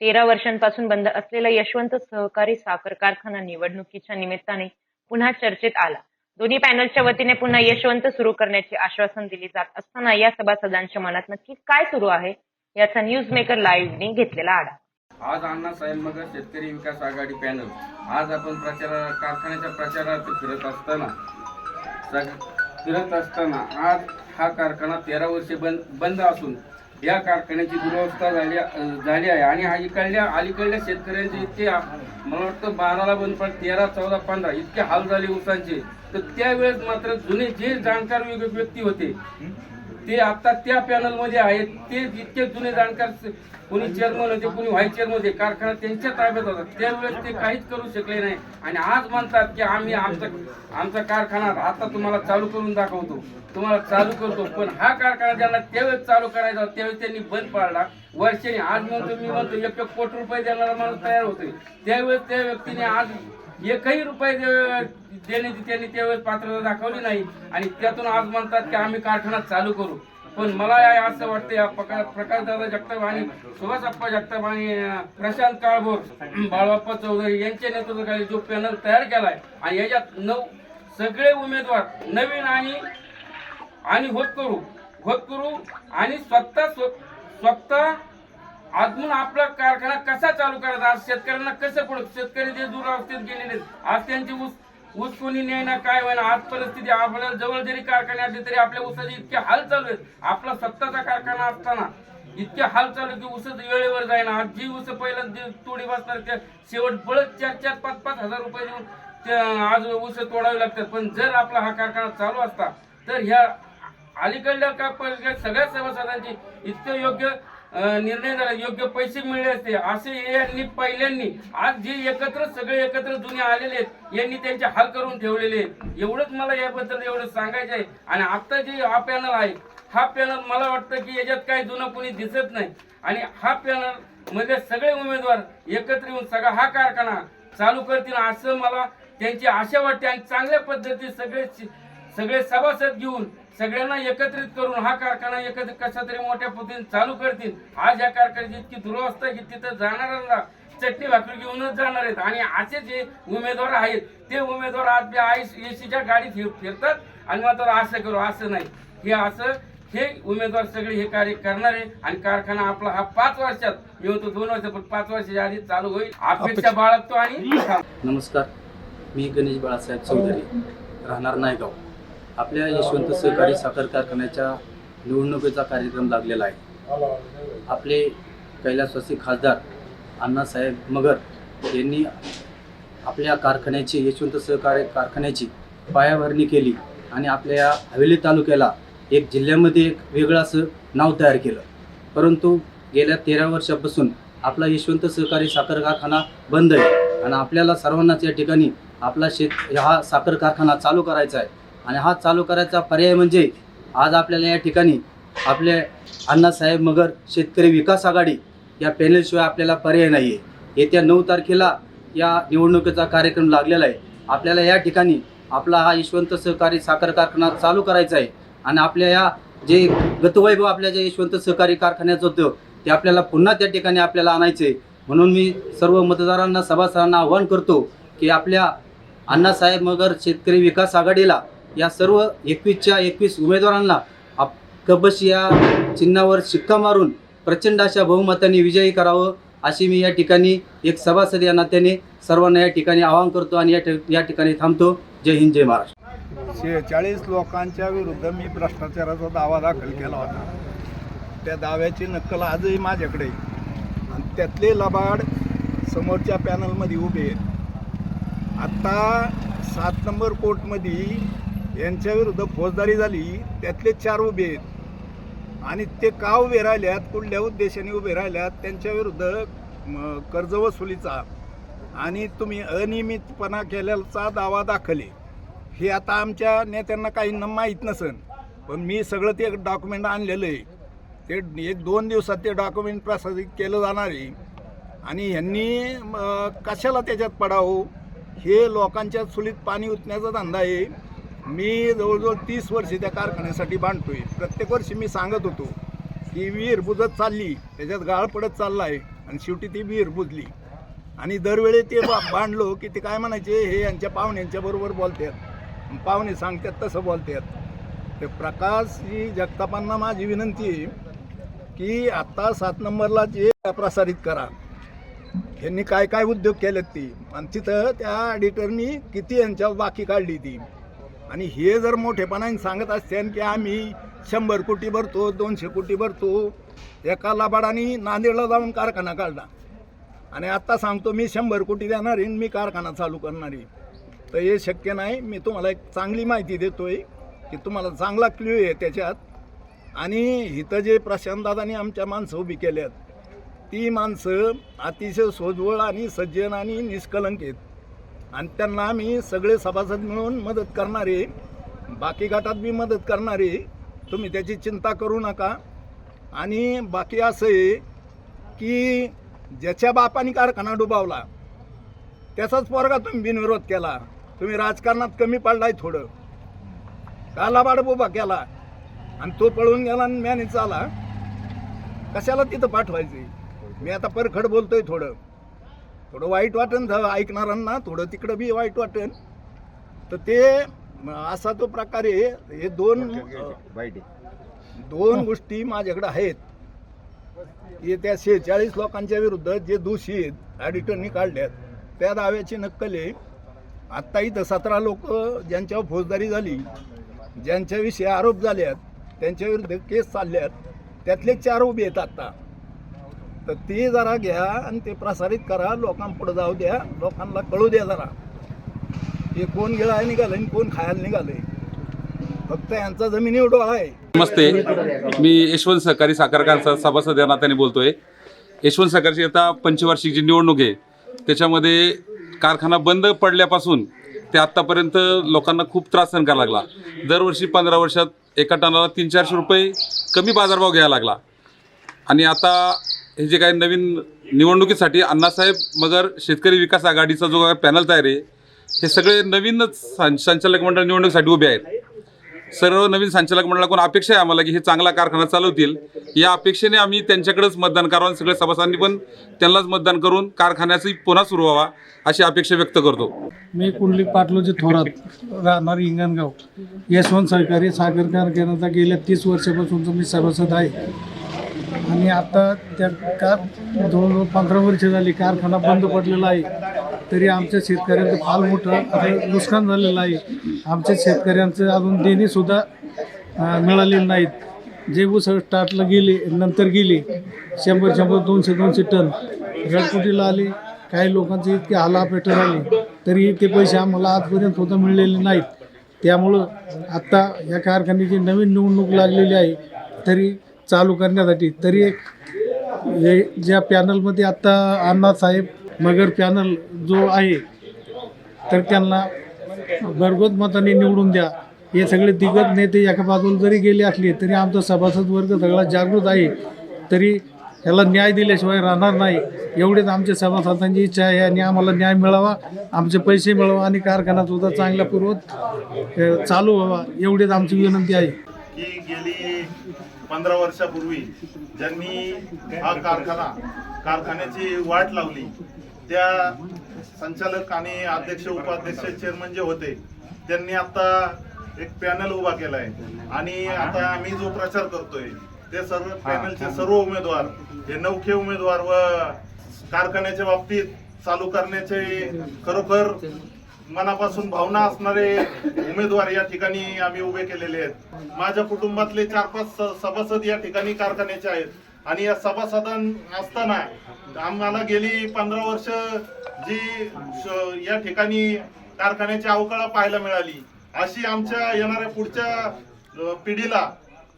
13 वर्षांपासून बंद असलेला यशवंत सहकारी साखर कारखाना निवडणुकीच्या निमित्ताने पुन्हा चर्चेत आला. दोन्ही पॅनलच्या वतीने पुन्हा यशवंत सुरू करण्याचे आश्वासन दिले जात असताना या सभासदांच्या मनात नक्की काय सुरू आहे याचा न्यूज मेकर लाईव्हने घेतलेला आढावा. आज अण्णासाहेब मगर शेतकरी विकास आघाडी पॅनल आज आपण कारखान्याच्या प्रचारार्थ फिरत असताना आज हा कारखाना 13 वर्षे बंद असून या कारखान्याची दुरवस्था झाली आहे आणि अलीकडल्या शेतकऱ्यांचे इतके मला वाटतं 12ला बंद पण 13, 14, 15 इतके हाल झाले ऊसांचे. तर त्यावेळेस मात्र जुने जे जाणकार व्यक्ती होते ते आता त्या पॅनल मध्ये आहेत. ते इतके जुने जाणकार, कोणी चेअरमन होते, कोणी व्हाईस चेअरमन होते, कारखाना त्यांच्या ताब्यात होता. त्यावेळेस ते काहीच करू शकले नाही आणि आज म्हणतात की आम्ही आमचा कारखाना आता तुम्हाला चालू करून दाखवतो, तुम्हाला चालू करतो. पण हा कारखाना ज्यांना त्यावेळेस चालू करायचा त्यावेळेस त्यांनी बंद पाडला वर्षाने. आज मी म्हणतो 1 कोटी रुपये देणारा माणूस तयार होतोय. त्यावेळेस त्या व्यक्तीने आज 1ही रुपये देण्याची त्यांनी त्यावेळेस पात्रता दाखवली नाही आणि त्यातून आज म्हणतात की आम्ही कारखाना चालू करू. पण मला असं वाटतं प्रकाशदादा जगताप आणि सुभाषप्पा जगताप आणि प्रशांत काळभोर, बाळाप्पा चौधरी यांच्या नेतृत्वाखाली जो पॅनल तयार केलाय आणि याच्यात सगळे उमेदवार नवीन आणि होतकरू आणि स्वतः अजून आपला कारखाना कसा चालू करायचा, आज शेतकऱ्यांना कसं पडत, शेतकरी जे दुरावस्थेत गेलेले आज त्यांची ऊस कोणी नेणार काय होईना. आज परिस्थिती आपल्याला जवळ जरी कारखाने असले तरी आपल्या ऊसाचे इतके हाल चालू आहेत. आपला स्वतःचा कारखाना असताना इतके हाल चालू की ऊस वेळेवर जाईना. आज जी ऊस पहिल्यांदा तोडी बसणार त्या शेवट बळच 4-4, 5-5 हजार रुपये देऊन आज ऊस तोडावे लागतात. पण जर आपला हा कारखाना चालू असता तर ह्या अलीकडल्या सगळ्या सभासदांची इतके योग्य निर्णय झाला, योग्य पैसे मिळले असते. असे यांनी पहिल्यांनी आज जे सगळे एकत्र जुने आलेले आहेत यांनी त्यांचे हाल करून ठेवलेले आहेत. एवढंच मला याबद्दल एवढं सांगायचं आहे. आणि आता जे हा पॅनल आहे, हा पॅनल मला वाटतं की याच्यात काही जुनं कोणी दिसत नाही आणि हा पॅनल मध्ये सगळे उमेदवार एकत्र येऊन सगळा हा कारखाना चालू करतील असं मला त्यांची आशा वाटते. आणि चांगल्या पद्धतीने सगळे सभासद घेऊन सगळ्यांना एकत्रित करून हा कारखाना एकत्रित कशा तरी मोठ्या पद्धतीने चालू करतील. आज या कारखान्याची इतकी दुरवस्था की तिथं जाणाऱ्यांना चटणी भाकरी घेऊनच जाणार आहेत. आणि असे जे उमेदवार आहेत ते उमेदवार आज एसीच्या गाडीत फिरतात आणि मात्र असं करू असं नाही, हे उमेदवार सगळे हे कार्य करणार आहे. आणि कारखाना आपला हा 5 वर्षात, मी म्हणतो 2 वर्ष पण 5 वर्षाच्या आधी चालू होईल अपेक्षा बाळगतो. आणि नमस्कार, मी गणेश बाळासाहेब चौधरी, राहणार नायगाव. आपल्या यशवंत सहकारी साखर कारखान्याच्या निवडणुकीचा कार्यक्रम लागलेला आहे. आपले कैलासवासी खासदार अण्णासाहेब मगर यांनी आपल्या कारखान्याची, यशवंत सहकारी कारखान्याची पायाभरणी केली आणि आपल्या या हवेली तालुक्याला एक जिल्ह्यामध्ये एक वेगळं असं नाव तयार केलं. परंतु गेल्या 13 वर्षापासून आपला यशवंत सहकारी साखर कारखाना बंद आहे आणि आपल्याला सर्वांनाच या ठिकाणी आपला हा साखर कारखाना चालू करायचा आहे. आणि हा चालू करायचा पर्याय म्हणजे आज आपल्याला या ठिकाणी आपले अण्णासाहेब मगर शेतकरी विकास आघाडी या पॅनलशिवाय आपल्याला पर्याय नाही आहे. येत्या 9 तारखेला या निवडणुकीचा कार्यक्रम लागलेला आहे. आपल्याला या ठिकाणी आपला हा यशवंत सहकारी साखर कारखाना चालू करायचा आहे आणि आपल्या या जे गतवैभव आपल्या जे यशवंत सहकारी कारखान्याचं होतं ते आपल्याला पुन्हा त्या ठिकाणी आपल्याला आणायचं आहे. म्हणून मी सर्व मतदारांना, सभासदांना आवाहन करतो की आपल्या अण्णासाहेब मगर शेतकरी विकास आघाडीला या सर्व 21च्या 21 उमेदवारांना कबश या चिन्हावर शिक्का मारून प्रचंड अशा बहुमताने विजयी करावं अशी मी या ठिकाणी एक सभासद या नात्याने सर्वांना या ठिकाणी आवाहन करतो आणि या ठिकाणी थांबतो. जय हिंद, जय महाराष्ट्र. 46 लोकांच्या विरुद्ध मी भ्रष्टाचाराचा दावा दाखल केला होता. त्या दाव्याची नक्कल आजही माझ्याकडे आणि त्यातले लबाड समोरच्या पॅनलमध्ये उभे आहेत. आत्ता 7 नंबर कोर्टमध्ये यांच्या विरुद्ध फौजदारी झाली, त्यातले 4 उभे आहेत आणि ते का उभे राहिल्यात, कुठल्या उद्देशाने उभे राहिल्यात, त्यांच्या विरुद्ध कर्जवसुलीचा आणि तुम्ही अनियमितपणा केल्याचा दावा दाखल आहे. हे आता आमच्या नेत्यांना काहींना माहीत नसेल, पण मी सगळं ते डॉक्युमेंट आणलेलं आहे. ते 1-2 दिवसात ते डॉक्युमेंट प्रसारित केलं जाणार आहे. आणि ह्यांनी कशाला त्याच्यात पडावं, हे लोकांच्या चुलीत पाणी उतण्याचा धंदा आहे. मी जवळजवळ 30 वर्षे त्या कारखान्यासाठी बांधतोय. प्रत्येक वर्षी मी सांगत होतो की विहीर बुजत चालली, त्याच्यात गाळ पडत चालला आहे. आणि शेवटी ती विहीर बुजली. आणि दरवेळी ते बांधलो की ते काय म्हणायचे, हे यांच्या पाहुण्यांच्या बरोबर बोलतात, पाहुणे सांगतात तसं बोलतात. ते प्रकाशजी जगतापांना माझी विनंती आहे की आत्ता 7 नंबरला जे प्रसारित करा, यांनी काय काय उद्योग केलेत ती, आणि तिथं त्या ऑडिटरनी किती यांच्यावर बाकी काढली ती. आणि हे जर मोठेपणाने सांगत असते की आम्ही 100 कोटी भरतो, 200 कोटी भरतो, एका लबाडाने नांदेडला जाऊन कारखाना काढला आणि आत्ता सांगतो मी 100 कोटी देणार आहे, मी कारखाना चालू करणार आहे, तर हे शक्य नाही. मी तुम्हाला एक चांगली माहिती देतोय की तुम्हाला चांगला क्ल्यू आहे त्याच्यात. आणि इथं जे प्रशांतदादांनी आमच्या माणसं उभी केल्यात, ती माणसं अतिशय सोजवळ आणि सज्जन आणि निष्कलंक आहेत, आणि त्यांना आम्ही सगळे सभासद मिळून मदत करणारे, बाकी गटात बी मदत करणारे, तुम्ही त्याची चिंता करू नका. आणि बाकी असं आहे की ज्याच्या बापाने कारखाना डुबावला त्याचाच पोरगा तुम्ही बिनविरोध केला, तुम्ही राजकारणात कमी पडलाय थोडं, कालाबाड उभा केला आणि तो पळून गेला आणि मॅनेज झाला, कशाला तिथं पाठवायचं. मी आता परखड बोलतोय, थोडं वाईट वाटेल ऐकणाऱ्यांना, थोडं तिकडं बी वाईट वाटेल. तर ते असा तो प्रकार आहे. हे दोन गोष्टी माझ्याकडे आहेत. हे त्या 46 लोकांच्या विरुद्ध जे दोषी आहेत ऑडिटरनी काढल्यात त्या दाव्याची नक्कल आहे. आत्ता इथं 17 लोक ज्यांच्यावर फौजदारी झाली, ज्यांच्याविषयी आरोप झाल्यात, त्यांच्या विरुद्ध केस चालल्यात, त्यातले 4 उभे आहेत आत्ता. तर ते जरा घ्या आणि ते प्रसारित करा, लोकांपुढे जाऊ द्या, लोकांना कळू द्या जरा हे कोण गिळायला निघालं आणि कोण खायला निघालंय. फक्त यांचा जमिनीवर डोळा आहे. नमस्ते, मी यशवंत सहकारी साखर कारखाना सभासद या नात्याने बोलतोय. यशवंत सहकारीची आता पंचवार्षिक जी निवडणूक आहे त्याच्यामध्ये कारखाना बंद पडल्यापासून ते आत्तापर्यंत लोकांना खूप त्रास सहन करावा लागला. दरवर्षी 15 वर्षात एका टनाला 300-400 रुपये कमी बाजारभाव घ्यायला लागला. आणि आता हे जे काही नवीन निवडणुकीसाठी अण्णासाहेब मगर शेतकरी विकास आघाडीचा जो काही पॅनल तयार आहे, हे सगळे नवीनच संचालक मंडळ निवडणुकीसाठी उभे आहेत. सर्व नवीन संचालक मंडळाकडून अपेक्षा आहे आम्हाला की हे चांगला कारखाना चालवतील. या अपेक्षेने आम्ही त्यांच्याकडेच मतदान करावं आणि सगळ्या सभासदांनी पण त्यांनाच मतदान करून कारखान्याची पुन्हा सुरू व्हावा अशी अपेक्षा व्यक्त करतो. मी कुंडलिक पाटलोजी थोरात, राहणार हिंगणगाव. यशवंत सहकारी साखर कारखान्याचा गेल्या 30 वर्षापासूनचा मी सभासद आहे. आणि आता त्या 15 वर्ष झाली कारखाना बंद पडलेला आहे, तरी आमच्या शेतकऱ्यांचं फार मोठं नुकसान झालेलं आहे. आमच्या शेतकऱ्यांचं अजून देणीसुद्धा मिळालेली नाहीत. जे ऊस स्टार्टला गेले, नंतर गेले 100-100, 200-200 टन गडकुटीला आले. काही लोकांचे इतके हालापेट झाले, तरी ते पैसे आम्हाला आजपर्यंत सुद्धा मिळलेले नाहीत. त्यामुळं आत्ता या कारखान्याची नवीन निवडणूक लागलेली आहे, तरी चालू करण्यासाठी तरी हे ज्या पॅनलमध्ये आत्ता अण्णासाहेब मगर पॅनल जो आहे, तर त्यांना भरघोस मताने निवडून द्या. हे सगळे दिग्गज नेते एका बाजूला जरी गेले असले तरी आमचा सभासद वर्ग सगळा जागृत आहे, तरी ह्याला न्याय दिल्याशिवाय राहणार नाही. एवढेच आमच्या सभासदांची इच्छा आहे आणि आम्हाला न्याय मिळावा, आमचे पैसे मिळावा आणि कारखाना सुद्धा चांगल्या पूर्वत चालू व्हावा, एवढीच आमची विनंती आहे. की गेली 15 वर्षापूर्वी ज्यांनी हा कारखान्याची वाट लावली, त्या संचालक आणि अध्यक्ष उपाध्यक्ष चेअरमन जे होते त्यांनी आता एक पॅनल उभा केलाय. आणि आता आम्ही जो प्रचार करतोय ते सर्व पॅनलचे सर्व उमेदवार हे नवखे उमेदवार व कारखान्याच्या बाबतीत चालू करण्याचे खरोखर मनापासून भावना असणारे उमेदवार या ठिकाणी आम्ही उभे केलेले आहेत. माझ्या कुटुंबातले 4-5 सभासद या ठिकाणी कारखान्याचे आहेत. आणि या सभासदां असताना आम्हाला गेली 15 वर्ष जी या ठिकाणी कारखान्याची अवकाळा पाहायला मिळाली, अशी आमच्या येणाऱ्या पुढच्या पिढीला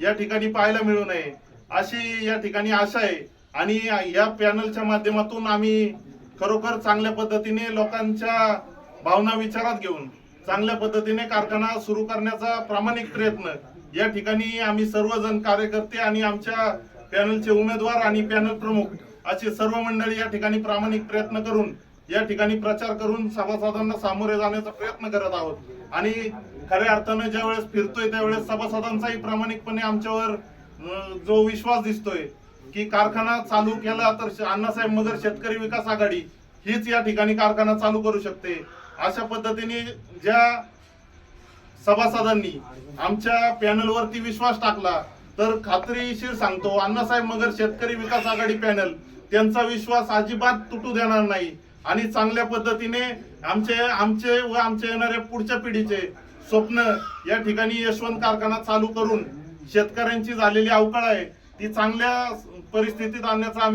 या ठिकाणी पाहायला मिळू नये अशी या ठिकाणी आशा आहे. आणि या पॅनलच्या माध्यमातून आम्ही खरोखर चांगल्या पद्धतीने लोकांच्या भावना विचारात घेऊन चांगल्या पद्धतीने कारखाना सुरू करण्याचा प्रामाणिक प्रयत्न या ठिकाणी आम्ही सर्वजण कार्यकर्ते आणि आमच्या पॅनलचे उमेदवार आणि पॅनल प्रमुख अशी सर्व मंडळी या ठिकाणी प्रामाणिक प्रयत्न करून या ठिकाणी प्रचार करून सभासदांना सामोरे जाण्याचा प्रयत्न करत आहोत. आणि खऱ्या अर्थाने ज्यावेळेस फिरतोय त्यावेळेस सभासदांचाही प्रामाणिकपणे आमच्यावर जो विश्वास दिसतोय की कारखाना चालू केला तर अण्णासाहेब मगर शेतकरी विकास आघाडी हीच या ठिकाणी कारखाना चालू करू शकते. अशा पद्धतीने ज्या सभासदांनी आमच्या पॅनलवरती विश्वास टाकला तर खात्रीशीर सांगतो अण्णासाहेब मगर शेतकरी विकास आघाडी पॅनल त्यांचा विश्वास अजिबात तुटू देणार नाही आणि चांगल्या पद्धतीने आमचे व आमच्या येणाऱ्या पुढच्या पिढीचे स्वप्न या ठिकाणी यशवंत कारखाना चालू करून शेतकऱ्यांची झालेली अवकाळ आहे ती चांगल्या परिस्थितीत आणण्याचा आम्ही